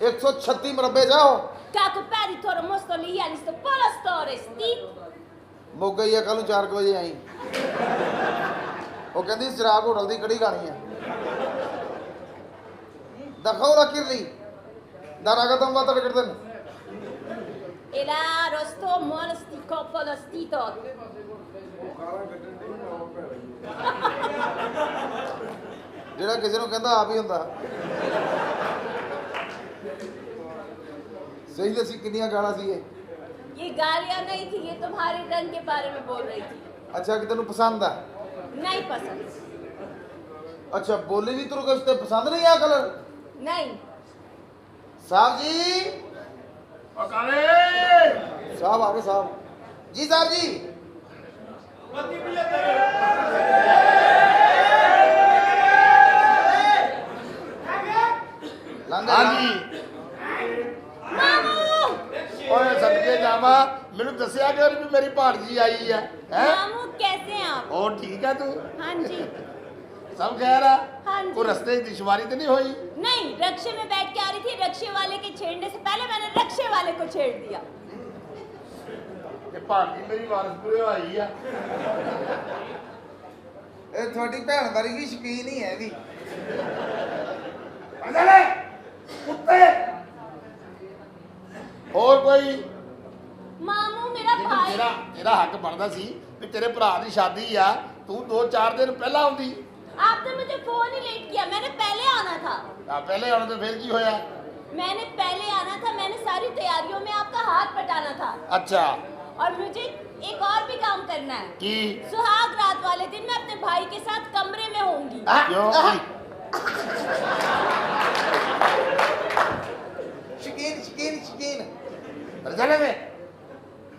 [SPEAKER 10] 136 ਮਰਬੇ ਜਾਓ
[SPEAKER 4] Kako peri toro mosto lijani sto pola store sti
[SPEAKER 10] ਮੁੱਕ ਗਈ ਆ ਕੱਲ ਨੂੰ 4 ਵਜੇ ਆਈ ਉਹ ਕਹਿੰਦੀ ਚਿਰਾਗ ਹੋਟਲ ਦੀ ਕੜੀ ਖਾਣੀ ਆ ਦਖੌਰਾ ਕਿਰਲੀ ਦਰਾਗਾ ਤੋਂ ਬਾਤ ਕਰ ਦੇਣ
[SPEAKER 4] e la rosto monosti coppola stito
[SPEAKER 10] ਜਿਹੜਾ ਕਿਸੇ ਨੂੰ ਕਹਿੰਦਾ ਆਪ ਹੀ ਹੁੰਦਾ ਸਹੀ ਦੱਸੀ ਕਿੰਨੀਆਂ ਗਾਲਾਂ ਸੀ ਇਹ
[SPEAKER 4] ये गालियां नहीं थी ये तुम्हारे रंग के बारे में बोल रही थी
[SPEAKER 10] ਅੱਛਾ ਕਿ ਤੈਨੂੰ ਪਸੰਦ ਆ
[SPEAKER 4] नहीं पसंद
[SPEAKER 10] ਅੱਛਾ ਬੋਲੀ ਵੀ ਤੁਰਕਸ਼ ਤੇ ਪਸੰਦ ਨਹੀਂ ਆ ਕਲਰ
[SPEAKER 4] नहीं
[SPEAKER 10] ਸਾਹਿਬ ਜੀ
[SPEAKER 7] ਓ ਕਾਲੇ
[SPEAKER 10] ਸਾਹਿਬ ਆ ਗਏ ਸਾਹਿਬ ਜੀ ਸਾਹਿਬ ਜੀ ਲੰਗਾ
[SPEAKER 7] ਹਾਂਜੀ
[SPEAKER 4] मामू
[SPEAKER 7] ਓਏ ਸਦਕੇ ਜਾਵਾ ਮੈਨੂੰ ਦੱਸਿਆ ਕਿ ਵੀ ਮੇਰੀ ਭਾਣਜੀ ਆਈ ਹੈ ਹੈ
[SPEAKER 4] मामू कैसे हैं आप
[SPEAKER 7] ਉਹ ਠੀਕ ਹੈ ਤੂੰ
[SPEAKER 4] हाँ जी
[SPEAKER 7] ਸਭ ਖੈਰ ਆ
[SPEAKER 4] हाँ जी
[SPEAKER 7] ਕੋਈ ਰਸਤੇ ਦੀ ਦੁਸ਼ਵਾਰੀ ਤੇ ਨਹੀਂ ਹੋਈ
[SPEAKER 4] नहीं रक्षे में बैठ के आ रही थी रक्षे वाले के छेड़ने से पहले मैंने रक्षे वाले को छेड़ दिया
[SPEAKER 7] ਕਿ ਭਾਣਜੀ ਮੇਰੀ ਵਾਰਸਪੁਰੇ ਆਈ ਆ
[SPEAKER 10] ਇਹ ਤੁਹਾਡੀ ਭੈਣ ਵਾਲੀ ਵੀ ਸ਼ਕੀਨ ਹੀ ਹੈ ਵੀ
[SPEAKER 7] ਅੰਦਰੇ ਕੁੱਤੇ ਹੋਰ ਕੋਈ
[SPEAKER 4] मामू मेरा भाई
[SPEAKER 7] ਤੇਰਾ ਹੱਕ ਬਣਦਾ ਸੀ ਵੀ ਤੇਰੇ ਭਰਾ ਦੀ ਸ਼ਾਦੀ ਆ ਤੂੰ 2-4 ਦਿਨ ਪਹਿਲਾਂ ਆਉਂਦੀ
[SPEAKER 4] आपने मुझे फोन ही लेट किया मैंने पहले आना था
[SPEAKER 7] ਆ ਪਹਿਲੇ ਆਉਣ ਤੇ ਫਿਰ ਕੀ ਹੋਇਆ
[SPEAKER 4] मैंने पहले आना था मैंने सारी तैयारियों में आपका हाथ बटाना था
[SPEAKER 7] ਅੱਛਾ
[SPEAKER 4] और मुझे एक और भी काम करना है
[SPEAKER 7] ਕੀ
[SPEAKER 4] सुहाग रात वाले दिन मैं अपने भाई के साथ कमरे में होंगी
[SPEAKER 7] ਕਿਉਂ
[SPEAKER 10] ਸ਼ਕੀਨ
[SPEAKER 7] ਰਜਣੇ ਵੇ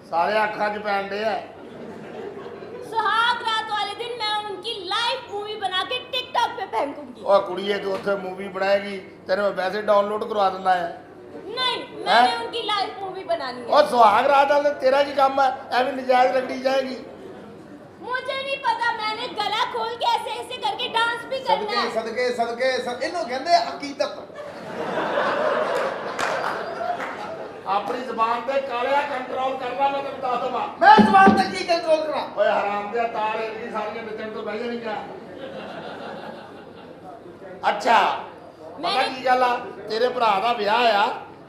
[SPEAKER 7] ਸਾਰੇ ਅੱਖਾਂ 'ਚ ਪੈਣ ਡੇ ਆ
[SPEAKER 4] सुहाग रात वाले दिन मैं उनकी लाइव मूवी बना के टिकटॉक पे फेंकूंगी
[SPEAKER 7] ਉਹ ਕੁੜੀਏ ਤੂੰ ਉੱਥੇ ਮੂਵੀ ਬਣਾਏਗੀ ਤੈਨੂੰ ਮੈਂ ਵੈਸੇ ਡਾਊਨਲੋਡ ਕਰਵਾ ਦਿੰਦਾ ਆ
[SPEAKER 4] नहीं मैंने उनकी लाइव मूवी बनानी है
[SPEAKER 7] ਉਹ ਸੁਹਾਗ ਰਾਤ ਵਾਲੇ ਤੇਰਾ ਕੀ ਕੰਮ ਹੈ ਐਵੇਂ ਨਜਾਇਜ਼ ਰਗੜੀ ਜਾਏਗੀ
[SPEAKER 4] मुझे नहीं पता मैंने गला खोल के ऐसे ऐसे करके डांस भी करना है
[SPEAKER 10] ਸਦਕੇ ਇਹਨੂੰ ਕਹਿੰਦੇ ਹਕੀਕਤ
[SPEAKER 7] ਆਪਣੀ ਜ਼ਬਾਨ ਤੇ ਕਾਲਿਆ ਕੰਟਰੋਲ ਕਰਨਾ ਮੈਂ ਤੈਨੂੰ ਦੱਸ ਦਵਾਂ
[SPEAKER 10] ਮੈਂ ਜ਼ਬਾਨ ਤੇ ਕੀ ਕੰਟਰੋਲ ਕਰਾਂ
[SPEAKER 7] ਓਏ ਹਰਾਮ ਦੇ ਤਾਰ ਇਹਦੀ ਸਾਰੀਆਂ ਨੱਚਣ ਤੋਂ ਬਹਿ ਜਾਣਗੀਆਂ ਅੱਛਾ ਪਤਾ ਕੀ ਗੱਲ ਆ ਤੇਰੇ ਭਰਾ ਦਾ ਵਿਆਹ ਆ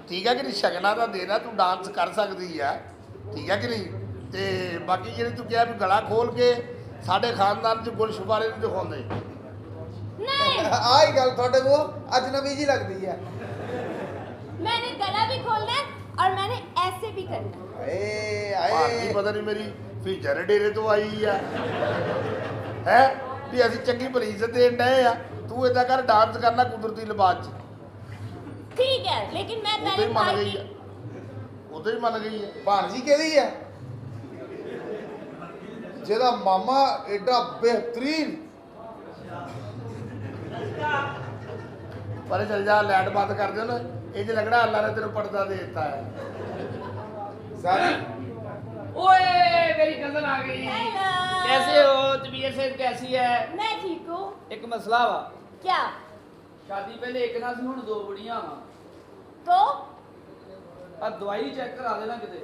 [SPEAKER 7] ਠੀਕ ਹੈ ਕਿ ਨਹੀਂ ਸ਼ਗਨਾਂ ਦਾ ਦਿਨ ਆ ਤੂੰ ਡਾਂਸ ਕਰ ਸਕਦੀ ਆ ਠੀਕ ਹੈ ਕਿ ਨਹੀਂ ਤੇ ਬਾਕੀ ਜਿਹੜੇ ਤੂੰ ਕਿਹਾ ਵੀ ਗਲਾ ਖੋਲ ਕੇ ਸਾਡੇ ਖਾਨਦਾਨ 'ਚ ਗੁਲਸ਼ੁਬਾਰੇ ਨੂੰ ਦਿਖਾਉਂਦੇ
[SPEAKER 4] नहीं
[SPEAKER 10] ਆਹ ਹੀ ਗੱਲ ਤੁਹਾਡੇ ਕੋਲ ਅਜਨਬੀ ਜੀ ਲੱਗਦੀ ਹੈ
[SPEAKER 4] मैंने गला भी खोलना है और मैंने ऐसे भी करना है।
[SPEAKER 7] ਭਾਰਤੀ ਪਤਾ ਨਹੀਂ ਮੇਰੀ ਫੀਚਰ ਡੇਰੇ ਤੋਂ ਆਈ ਆ ਹੈ ਵੀ ਅਸੀਂ ਚੰਗੀ ਭਲੀ ਇੱਜ਼ਤ ਦੇਣ ਡਏ ਆ ਤੂੰ ਏਦਾਂ ਕਰ ਡਾਂਸ ਕਰਨਾ ਕੁਦਰਤੀ ਲਿਬਾਸ 'ਚ
[SPEAKER 4] ठीक है, लेकिन मैं
[SPEAKER 7] ਉਦੋਂ ਹੀ
[SPEAKER 4] पहले
[SPEAKER 7] ਮੰਨ
[SPEAKER 4] भाई
[SPEAKER 7] ਗਈ ਆ
[SPEAKER 4] की
[SPEAKER 7] ਉਦੋਂ ਹੀ ਮੰਨ ਗਈ ਆ
[SPEAKER 10] ਭਾਣਜੀ ਕਿਹਦੀ ਹੈ ਜਿਹਦਾ ਮਾਮਾ ਐਡਾ ਬਿਹਤਰੀਨ
[SPEAKER 7] ਪਰ ਚੱਲ ਜਾ ਲਾਈਟ ਬੰਦ ਕਰ ਦਿਓ ਨਾ ਇਹ ਜੇ ਲੱਗਣਾ ਅੱਲਾ ਨੇ ਤੈਨੂੰ ਪਰਦਾ ਦੇ ਦਿੱਤਾ ਹੈ
[SPEAKER 10] ਸਾਰੀ
[SPEAKER 5] ओए मेरी कजन आ गई।
[SPEAKER 4] हेलो।
[SPEAKER 5] कैसे हो? तबीयत से कैसी है?
[SPEAKER 4] मैं ठीक हूँ।
[SPEAKER 5] एक मसला वा
[SPEAKER 4] क्या?
[SPEAKER 5] शादी पहले एक ना सी हुण दो बुढ़ियां वा
[SPEAKER 4] तो
[SPEAKER 5] आ दवाई चेक करा देना किते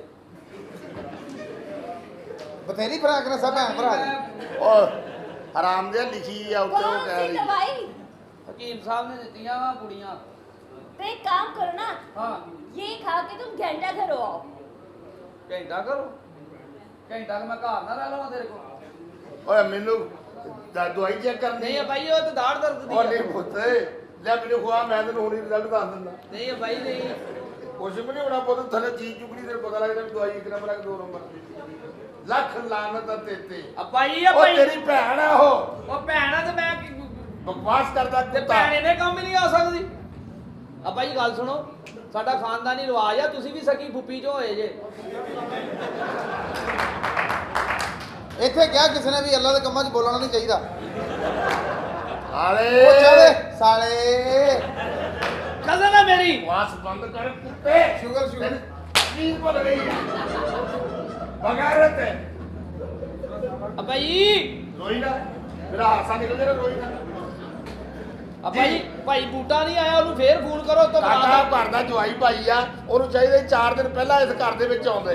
[SPEAKER 10] ਬਥੇਰੀ ਫਰਾਕ ਨੇ ਸਭ ਭੈਣ ਭਰਾ ਦੀ
[SPEAKER 7] ਉਹ ਹਰਾਮ ਦੇ ਲਿਖੀ ਆ ਉੱਤੇ ਉਹ
[SPEAKER 4] कौन
[SPEAKER 7] ਕਹਿ
[SPEAKER 4] सी
[SPEAKER 7] ਰਹੀ
[SPEAKER 4] दवाई?
[SPEAKER 5] हकीम साहब ने दित्तियां वा बुढ़ियां।
[SPEAKER 4] तो एक काम करो ना,
[SPEAKER 5] हाँ
[SPEAKER 4] ये खा के तुम घंटा घरों आओ।
[SPEAKER 5] घंटा करो घंटा मैं घर ना रह लवां तेरे को।
[SPEAKER 7] ਓਏ ਮੈਨੂੰ ਦਵਾਈ ਚੈੱਕ ਕਰਨੀ
[SPEAKER 5] नहीं है भाई वो तो दाढ़ दर्द दी
[SPEAKER 7] ਉਹ
[SPEAKER 5] है।
[SPEAKER 7] ਨਹੀਂ ਪੁੱਤ ਲੈ ਮੈਨੂੰ ਖਵਾ ਮੈਂ ਤੈਨੂੰ ਹੁਣੀ ਰਿਜ਼ਲਟ ਦੱਸ ਦਿੰਦਾ
[SPEAKER 5] नहीं है भाई नहीं।
[SPEAKER 7] ਕੁਛ ਵੀ ਨਹੀਂ ਹੋਣਾ ਪੁੱਤ ਥੱਲੇ ਚੀਜ਼ ਚੁਗਣੀ ਤੈਨੂੰ ਪਤਾ ਲੱਗਦਾ ਵੀ ਦਵਾਈ ਇੱਕ ਨੰਬਰ ਆ ਕਿ ਦੋ ਨੰਬਰ ਲੱਖ ਲਾਨਤ ਆ ਤੇਤੇ
[SPEAKER 5] अब भाई है
[SPEAKER 7] ਉਹ
[SPEAKER 5] भाई
[SPEAKER 7] ਤੇਰੀ ਭੈਣ ਆ ਉਹ
[SPEAKER 5] वो भैन है तो मैं
[SPEAKER 7] ਬਕਵਾਸ ਕਰਦਾ
[SPEAKER 5] ਤੇ
[SPEAKER 7] ਕੁੱਤਾ
[SPEAKER 5] ਭੈਣ ਇਹਨੇ ਕੰਮ ਹੀ ਨਹੀਂ ਆ ਸਕਦੀ। ਅੱਬਾ ਜੀ ਗੱਲ ਸੁਣੋ, ਸਾਡਾ ਖਾਨਦਾਨੀ ਰਿਵਾਜ ਆ, ਤੁਸੀਂ ਵੀ ਸਕੀ ਫੁੱਫੀ ਚੋਂ ਹੋਏ ਜੇ।
[SPEAKER 10] ਇੱਥੇ ਕਿਹਾ ਕਿਸੇ ਨੇ ਵੀ ਅੱਲਾ ਦੇ ਕੰਮਾਂ 'ਚ ਬੋਲਣਾ ਨਹੀਂ ਚਾਹੀਦਾ
[SPEAKER 7] ਆਲੇ
[SPEAKER 10] ਉਹ ਚਾਵੇ ਸਾਲੇ
[SPEAKER 5] ਕਜ਼ਨ ਹੈ ਮੇਰੀ।
[SPEAKER 7] ਬਕਵਾਸ ਬੰਦ ਕਰ ਕੁੱਤੇ
[SPEAKER 10] ਸ਼ੂਗਰ ਸ਼ੂਗਰ
[SPEAKER 7] ਨੀਂਦ ਭੁੱਲ ਗਈ ਹੈ ਬਗੈਰਤ ਹੈ
[SPEAKER 5] ਅੱਬਾ ਜੀ
[SPEAKER 7] ਰੋਈ ਨਾ ਮੇਰਾ ਹਾਸਾ ਨਿਕਲ ਜਿਹੜਾ ਰੋਈ ਨਾ
[SPEAKER 5] ਅੱਬਾ ਜੀ ਭਾਈ ਬੂਟਾ ਨਹੀਂ ਆਇਆ, ਉਹਨੂੰ ਫੇਰ ਫੋਨ ਕਰੋ ਤੋਂ
[SPEAKER 7] ਕਾਕਾ ਘਰ ਦਾ ਜਵਾਈ ਭਾਈ ਆ ਉਹਨੂੰ ਚਾਹੀਦਾ 4 ਦਿਨ ਪਹਿਲਾਂ ਇਸ ਘਰ ਦੇ ਵਿੱਚ ਆਉਂਦੇ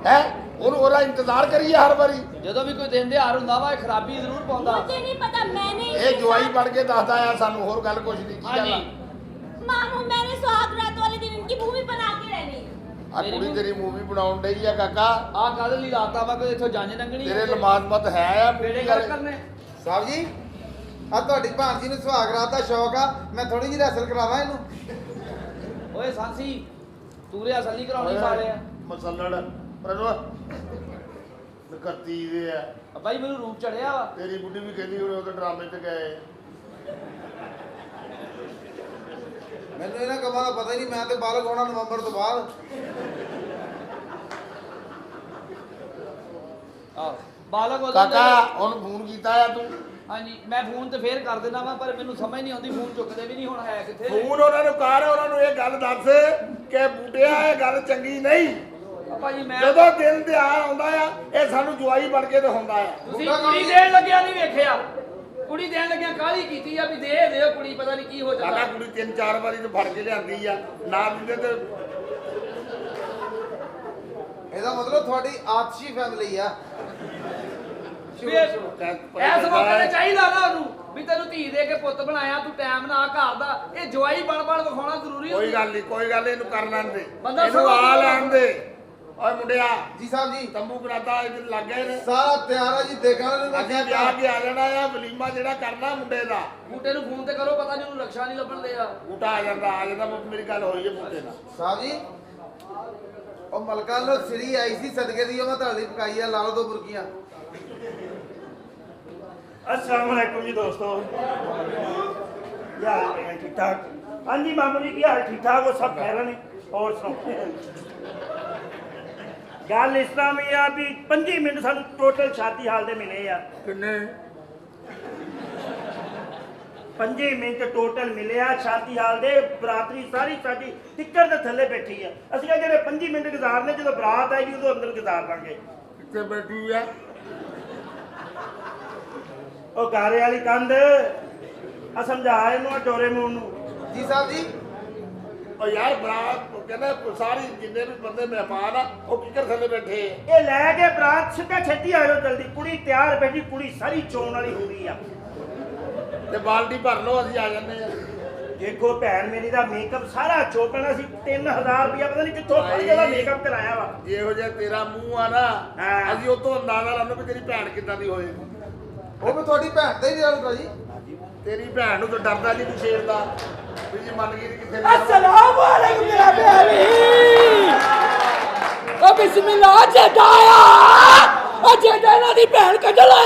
[SPEAKER 7] ਹੈ ਉਹਨੂੰ ਉਹਦਾ ਇੰਤਜ਼ਾਰ ਕਰੀਏ ਹਰ ਵਾਰੀ
[SPEAKER 5] ਜਦੋਂ ਵੀ ਕੋਈ ਦਿਨ ਦਿਹਾੜ ਹੁੰਦਾ ਵਾ ਇਹ ਖਰਾਬੀ ਜ਼ਰੂਰ ਪਾਉਂਦਾ।
[SPEAKER 4] मुझे नहीं पता, मैंने
[SPEAKER 7] ਇਹ ਜਵਾਈ ਬਣ ਕੇ ਦੱਸਦਾ ਆ ਸਾਨੂੰ ਹੋਰ ਗੱਲ ਕੁਝ ਨਹੀਂ ਕੀ ਗੱਲ ਆ
[SPEAKER 5] ਹਾਂਜੀ
[SPEAKER 4] मामू मैंने सुहाग रात वाले दिन इनकी मूवी बना के रहनी है।
[SPEAKER 7] ਆ ਕੁੜੀ ਤੇਰੀ ਮੂਵੀ ਬਣਾਉਣ ਡਈ ਆ ਕਾਕਾ
[SPEAKER 5] ਆਹ ਕਾਹਦੇ ਲਈ ਰਾਤਾ ਵਾ ਕੋਈ ਇੱਥੋਂ ਜੰਜ ਲੰਗਣੀ
[SPEAKER 7] ਤੇਰੇ ਲਮਾਜ਼ਮਤ ਹੈ ਆ
[SPEAKER 5] ਬੇੜੇ ਗੱਲ ਕਰਨੇ।
[SPEAKER 10] ਸਾਹਿਬ ਜੀ ਆ ਤੁਹਾਡੀ ਭਾਣਜੀ ਨੂੰ ਸੁਹਾਗ ਰਾਤ ਦਾ ਸ਼ੌਕ ਆ ਮੈਂ ਥੋੜੀ ਜਿਹੀ ਰੈਸਲ ਕਰਾਵਾਂ ਇਹਨੂੰ
[SPEAKER 5] ਓਏ ਸਾਂਸੀ ਤੂਰੇ ਅਸਲੀ ਕਰਾਉਣੀ ਸਾਰੇ ਆ।
[SPEAKER 7] ਮਸਲੜ ਪਰਨਵਾ ਕਰਤੀ ਦੇ ਆ
[SPEAKER 5] ਅੱਬਾ ਜੀ ਮੈਨੂੰ ਰੂਪ ਚੜਿਆ ਵਾ।
[SPEAKER 7] ਤੇਰੀ ਬੁੱਢੀ ਵੀ ਕਹਿੰਦੀ ਉਹ ਤਾਂ ਡਰਾਮੇ ਤੇ ਗਏ
[SPEAKER 10] ਮੈਨੂੰ ਇਹਨਾਂ ਕੰਮਾਂ ਦਾ ਪਤਾ ਹੀ ਨਹੀਂ ਮੈਂ ਤੇ ਬਾਲਗ ਹੋਣਾ ਨਵੰਬਰ ਤੋਂ ਬਾਅਦ
[SPEAKER 5] ਆਹ ਬਾਲਕ ਉਦੋਂ
[SPEAKER 7] ਕਾਕਾ
[SPEAKER 5] ਦੇ-
[SPEAKER 7] ਉਹਨੂੰ ਫੋਨ ਕੀਤਾ ਆ ਤੂੰ
[SPEAKER 5] ਹਾਂਜੀ ਮੈਂ ਫੋਨ ਤੇ ਫੇਰ ਕਰ ਦੇਣਾ ਵਾ, ਪਰ ਮੈਨੂੰ ਸਮਝ ਨਹੀਂ ਆਉਂਦੀ ਫੋਨ ਚੁੱਕਦੇ ਵੀ ਨਹੀਂ ਹੁਣ ਹੈ ਕਿੱਥੇ।
[SPEAKER 7] ਫੋਨ ਉਹਨਾਂ ਨੂੰ ਕਰ ਉਹਨਾਂ ਨੂੰ ਇਹ ਗੱਲ ਦੱਸ ਕਿ ਬੁੱਢਿਆ ਇਹ ਗੱਲ ਚੰਗੀ ਨਹੀਂ
[SPEAKER 5] ਅੱਬਾ ਜੀ ਮੈਂ
[SPEAKER 7] ਜਦੋਂ ਦਿਨ ਤਿਉਹਾਰ ਆਉਂਦਾ ਆ ਇਹ ਸਾਨੂੰ ਜਵਾਈ ਬਣ ਕੇ ਤੇ ਹੁੰਦਾ ਆ
[SPEAKER 5] ਤੁਸੀਂ ਕੁੜੀ ਦੇਣ ਲੱਗਿਆ ਨਹੀਂ ਵੇਖਿਆ, ਕੁੜੀ ਦੇਣ ਲੱਗਿਆ ਕਾਹਲੀ ਕੀਤੀ ਆ ਵੀ ਦੇ ਦਿਓ ਕੁੜੀ, ਪਤਾ ਨਹੀਂ ਕੀ ਹੋ
[SPEAKER 7] ਕਾਕਾ
[SPEAKER 5] ਜਾਂਦਾ।
[SPEAKER 7] ਕੁੜੀ 3-4 ਵਾਰੀ ਤੇ ਫੜ ਕੇ ਲਿਆਂਦੀ ਆ ਨਾ ਦਿੰਦੇ ਤੇ
[SPEAKER 10] ਇਹਦਾ ਮਤਲਬ ਤੁਹਾਡੀ ਆਤਸ਼ੀ ਫੈਮਿਲੀ ਆ
[SPEAKER 5] ਵੀ ਇਸ ਮੌਕੇ ਤੇ ਚਾਹੀਦਾ ਨਾ ਉਹਨੂੰ ਵੀ ਤੈਨੂੰ ਧੀ ਦੇ ਕੇ ਪੁੱਤ ਬਣਾਇਆ, ਤੂੰ ਟਾਈਮ ਨਾ ਘਰ ਦਾ, ਇਹ ਜਵਾਈ ਬਣ ਵਿਖਾਉਣਾ ਜ਼ਰੂਰੀ
[SPEAKER 7] ਕੋਈ ਗੱਲ ਨਹੀਂ ਕੋਈ ਗੱਲ ਨੀ, ਇਹਨੂੰ ਕਰ ਲੈਣ ਦੇ
[SPEAKER 5] ਬੰਦਾ
[SPEAKER 7] ਇਹਨੂੰ
[SPEAKER 5] ਸਮਝ
[SPEAKER 7] ਆ
[SPEAKER 5] ਲਊਗਾ।
[SPEAKER 7] ਲੈਣ ਦੇ ਓਏ ਮੁੰਡਿਆ
[SPEAKER 10] ਜੀ ਸਾਹਿਬ ਜੀ
[SPEAKER 7] ਤੰਬੂ ਕਰਾਤਾ ਇੱਧਰ ਲੱਗ ਗਏ ਨੇ
[SPEAKER 10] ਸਾਰਾ ਤਿਆਰ ਆ ਜੀ ਦੇਖਾਂਗੇ ਮੈਂ
[SPEAKER 7] ਅਸੀਂ ਵਿਆਹ ਕੇ ਆ ਜਾਣਾ ਆ ਵਲੀਮਾ ਜਿਹੜਾ ਕਰਨਾ ਮੁੰਡੇ ਦਾ
[SPEAKER 5] ਬੂਟੇ ਨੂੰ ਫੋਨ ਤੇ ਕਰੋ, ਪਤਾ ਨਹੀਂ ਉਹਨੂੰ ਰਕਸ਼ਾ ਨਹੀਂ ਲੱਭਣ ਦੇ ਆ।
[SPEAKER 7] ਬੂਟਾ ਆ ਜਾਂਦਾ ਮੇਰੀ ਗੱਲ ਹੋਈ ਹੈ ਬੂਟੇ ਨਾਲ
[SPEAKER 10] ਸਾਹਿਬ ਜੀ ਉਹ ਮਲਕਾ ਲੋ ਸਰੀ ਆਈ ਸੀ ਸਦਕੇ ਦੀ ਉਹ ਮੈਂ ਤੁਹਾਡੀ ਪਕਾਈ ਆ ਲਾ ਲਓ 2 ਬੁਰਕੀਆਂ
[SPEAKER 2] अस्सलाम वालेकुम जी दोस्तों, क्या हाल है? ठीक ठाक? हाँ जी मामू जी की हाल ठीक ठाक, वो सब खैर ने। और सुनो गल इस तरह में आ भी 25 मिनट सानू टोटल शादी हाल दे मिले आ।
[SPEAKER 7] ਕਿੰਨੇ
[SPEAKER 2] 25 ਮਿੰਟ ਟੋਟਲ ਮਿਲਿਆ ਸ਼ਾਦੀ ਹਾਲ ਦੇ। ਬਰਾਤਰੀ ਸਾਰੀ ਸਾਡੀ ਟਿੱਕਰ ਦੇ ਥੱਲੇ ਬੈਠੀ ਆ। ਅਸੀਂ ਕਿਹਾ ਜਿਹੜੇ 25 ਮਿੰਟ ਗੁਜ਼ਾਰਨੇ ਜਦੋਂ ਬਰਾਤ ਆਏਗੀ ਉਦੋਂ ਅੰਦਰ ਗੁਜ਼ਾਰ ਲਾਂਗੇ।
[SPEAKER 7] ਕਿੱਥੇ ਬੈਠੀ ਆ
[SPEAKER 2] ਉਹ ਗਾਰੇ ਵਾਲੀ ਕੰਧ ਆ ਸਮਝਾ ਇਹਨੂੰ ਡੋਰੇ ਮੂੰਹ ਨੂੰ।
[SPEAKER 10] ਜੀ ਸਾਹਿਬ ਜੀ
[SPEAKER 7] ਉਹ ਯਾਰ ਬਰਾਤ ਕਹਿੰਦਾ ਸਾਰੀ ਜਿੰਨੇ ਵੀ ਬੰਦੇ ਮਹਿਮਾਨ ਆ ਉਹ ਕਿੱਕਰ ਥੱਲੇ ਬੈਠੇ ਆ
[SPEAKER 2] ਇਹ ਲੈ ਕੇ ਬਰਾਤ ਸਿੱਧਾ ਛੇਤੀ ਆਇਓ ਜਲਦੀ। ਕੁੜੀ ਤਿਆਰ ਬੈਠੀ, ਕੁੜੀ ਸਾਰੀ ਚੋਣ ਵਾਲੀ ਹੋ ਗਈ ਆ।
[SPEAKER 7] ਤੇ ਬਾਲਟੀ ਭਰ ਲਓ ਅਸੀਂ ਆ ਜਾਂਦੇ ਆ
[SPEAKER 2] ਦੇਖੋ ਭੈਣ ਮੇਰੀ ਦਾ ਮੇਕਅਪ ਸਾਰਾ ਚੋਪਣਾ ਸੀ 3000 ਰੁਪਇਆ ਪਤਾ ਨਹੀਂ ਕਿੱਥੋਂ ਫੜ ਕੇ ਦਾ ਮੇਕਅਪ ਕਰਾਇਆ ਵਾ।
[SPEAKER 7] ਜਿਹੋ ਜਿਹਾ ਤੇਰਾ ਮੂੰਹ ਆ ਨਾ
[SPEAKER 2] ਹਾਂ।
[SPEAKER 7] ਅਸੀਂ ਉਹ ਤੋਂ ਅੰਦਾਜ਼ਾ ਲਾਉਂਦੇ ਵੀ ਤੇਰੀ ਭੈਣ ਕਿੱਦਾਂ ਦੀ ਹੋਏਗੀ
[SPEAKER 10] ਉਹ ਵੀ ਤੁਹਾਡੀ ਭੈਣ ਦਾ ਹੀ ਰਿਜ਼ਲਟ ਆ ਜੀ
[SPEAKER 7] ਤੇਰੀ ਭੈਣ ਨੂੰ ਤਾਂ ਡਰਦਾ ਨਹੀਂ ਤੂੰ ਸ਼ੇਰ ਦਾ ਵੀ ਜੀ ਮੰਨ ਗਈ ਕਿੱਥੇ
[SPEAKER 5] अस्सलाम वालेकुम मेरा प्यारी ओ बिस्मिल्लाह जेदा आया ओ जेदा ना दी भैन कढ ला